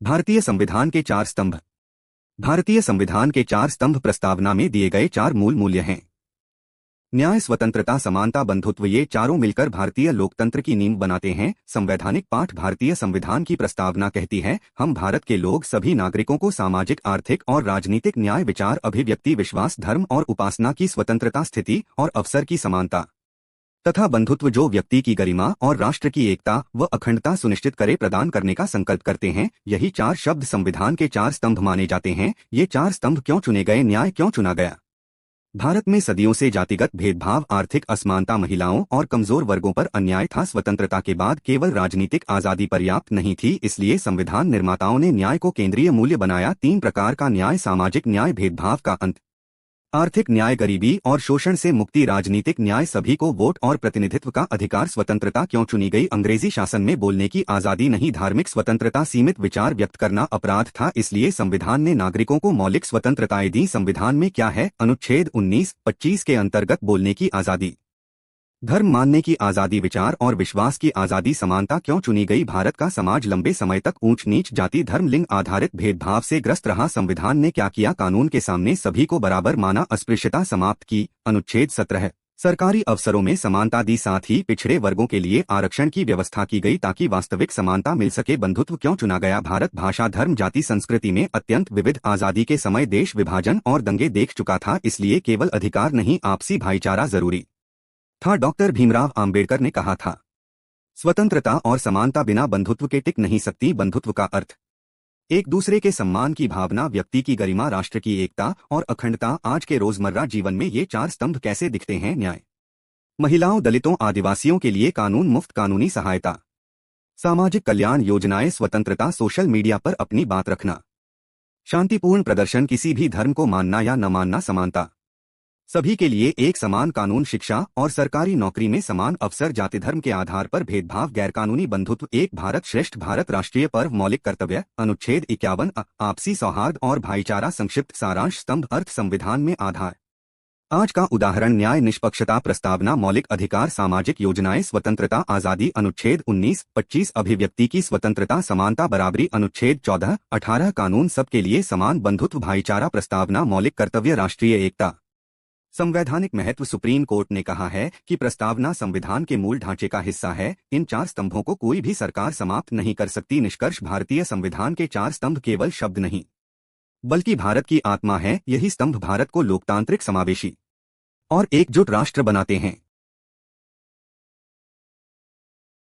भारतीय संविधान के चार स्तंभ। भारतीय संविधान के चार स्तंभ प्रस्तावना में दिए गए चार मूल मूल्य हैं। न्याय, स्वतंत्रता, समानता, बंधुत्व, ये चारों मिलकर भारतीय लोकतंत्र की नींव बनाते हैं। संवैधानिक पाठ। भारतीय संविधान की प्रस्तावना कहती है, हम भारत के लोग सभी नागरिकों को सामाजिक, आर्थिक और राजनीतिक न्याय, विचार, अभिव्यक्ति, विश्वास, धर्म और उपासना की स्वतंत्रता, स्थिति और अवसर की समानता तथा बंधुत्व, जो व्यक्ति की गरिमा और राष्ट्र की एकता व अखंडता सुनिश्चित करे, प्रदान करने का संकल्प करते हैं। यही चार शब्द संविधान के चार स्तंभ माने जाते हैं। ये चार स्तंभ क्यों चुने गए? न्याय क्यों चुना गया? भारत में सदियों से जातिगत भेदभाव, आर्थिक असमानता, महिलाओं और कमजोर वर्गों पर अन्याय था। स्वतंत्रता के बाद केवल राजनीतिक आजादी पर्याप्त नहीं थी, इसलिए संविधान निर्माताओं ने न्याय को केंद्रीय मूल्य बनाया। तीन प्रकार का न्याय: सामाजिक न्याय, भेदभाव का अंत; आर्थिक न्याय, गरीबी और शोषण से मुक्ति; राजनीतिक न्याय, सभी को वोट और प्रतिनिधित्व का अधिकार। स्वतंत्रता क्यों चुनी गई? अंग्रेजी शासन में बोलने की आजादी नहीं, धार्मिक स्वतंत्रता, सीमित विचार व्यक्त करना अपराध था, इसलिए संविधान ने नागरिकों को मौलिक स्वतंत्रताएं दी। संविधान में क्या है? अनुच्छेद 19-25 के अंतर्गत बोलने की आजादी, धर्म मानने की आजादी, विचार और विश्वास की आजादी। समानता क्यों चुनी गई? भारत का समाज लंबे समय तक ऊंच नीच, जाति, धर्म, लिंग आधारित भेदभाव से ग्रस्त रहा। संविधान ने क्या किया? कानून के सामने सभी को बराबर माना, अस्पृश्यता समाप्त की। अनुच्छेद 17 सरकारी अवसरों में समानता दी, साथ ही पिछड़े वर्गों के लिए आरक्षण की व्यवस्था की गई ताकि वास्तविक समानता मिल सके। बंधुत्व क्यों चुना गया? भारत भाषा, धर्म, जाति, संस्कृति में अत्यंत विविध। आजादी के समय देश विभाजन और दंगे देख चुका था, इसलिए केवल अधिकार नहीं, आपसी भाईचारा जरूरी था। डॉक्टर भीमराव आम्बेडकर ने कहा था, स्वतंत्रता और समानता बिना बंधुत्व के टिक नहीं सकती। बंधुत्व का अर्थ एक दूसरे के सम्मान की भावना, व्यक्ति की गरिमा, राष्ट्र की एकता और अखंडता। आज के रोजमर्रा जीवन में ये चार स्तंभ कैसे दिखते हैं? न्याय, महिलाओं, दलितों, आदिवासियों के लिए कानून, मुफ्त कानूनी सहायता, सामाजिक कल्याण योजनाएं, स्वतंत्रता, सोशल मीडिया पर अपनी बात रखना, शांतिपूर्ण प्रदर्शन, किसी भी धर्म को मानना या न मानना, समानता, सभी के लिए एक समान कानून, शिक्षा और सरकारी नौकरी में समान अवसर, जाति धर्म के आधार पर भेदभाव, गैरकानूनी बंधुत्व, एक भारत श्रेष्ठ भारत, राष्ट्रीय पर्व, मौलिक कर्तव्य। अनुच्छेद 51 आपसी सौहार्द और भाईचारा। संक्षिप्त सारांश स्तंभ अर्थ संविधान में आधार। आज का उदाहरण न्याय, निष्पक्षता, प्रस्तावना, मौलिक अधिकार, सामाजिक योजनाएं, स्वतंत्रता, आजादी। अनुच्छेद 19-25 अभिव्यक्ति की स्वतंत्रता, समानता, बराबरी। अनुच्छेद 14-18 कानून सबके लिए समान, बंधुत्व, भाईचारा। प्रस्तावना, मौलिक कर्तव्य, राष्ट्रीय एकता। संवैधानिक महत्व। सुप्रीम कोर्ट ने कहा है कि प्रस्तावना संविधान के मूल ढांचे का हिस्सा है। इन चार स्तंभों को कोई भी सरकार समाप्त नहीं कर सकती। निष्कर्ष, भारतीय संविधान के चार स्तंभ केवल शब्द नहीं बल्कि भारत की आत्मा है। यही स्तंभ भारत को लोकतांत्रिक, समावेशी और एकजुट राष्ट्र बनाते हैं।